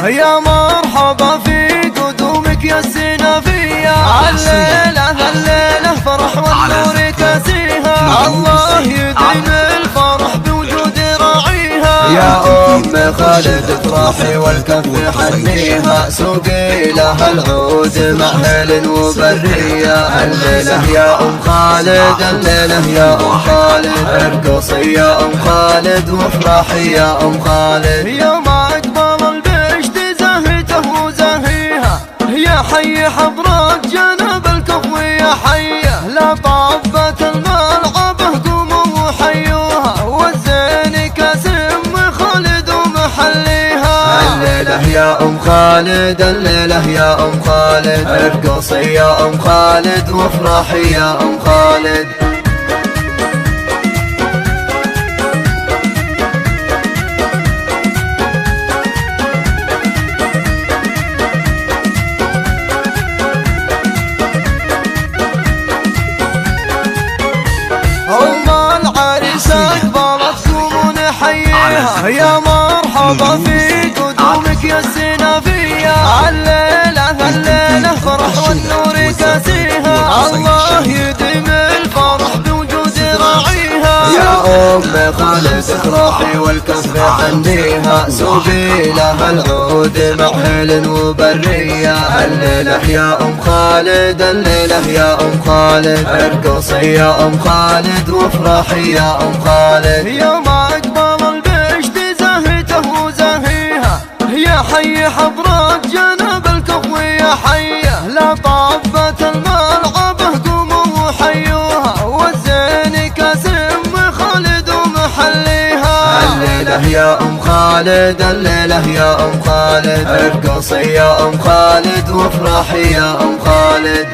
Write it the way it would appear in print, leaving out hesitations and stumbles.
يا مرحبا في قدومك يا السنافية. الليلة فرح والنور كاسيها، الله يديم الفرح بوجود راعيها. يا أم خالد افرحي والكف حنيها، سوقي لها العود مع هيل وبرية. الليلة يا أم خالد، الليلة يا أم خالد، ارقصي يا أم خالد وافرحي يا أم خالد. يوم أقبل البشت زهته وزهيها، يا حي حضرة جنب الكفو يا حيه. لا طابت الملعبه قوموا وحيوها، والزين كاسم خالد ومحليها. الليلة يا أم خالد، الليلة يا أم خالد، ارقصي يا أم خالد وافرحي يا أم خالد. يا مرحبا في قدومك يا السنافية. الليلة فرح والنور كاسيها، الله يديم الفرح بوجود راعيها. يا أم خالد افرحي والكف حنيها، سوقي لها العود مع هيل وبرية. الليلة يا أم خالد، الليلة يا أم خالد، ارقصي يا أم خالد وافرحي يا أم خالد. يوم أقبل يا حي حضرة جنب الكفو يا حيه. لا طابت الملعبه قوموا وحيوها، والزين كاسم خالد ومحليها. الليلة يا أم خالد، الليلة يا أم خالد، ارقصي يا أم خالد وافرحي يا أم خالد.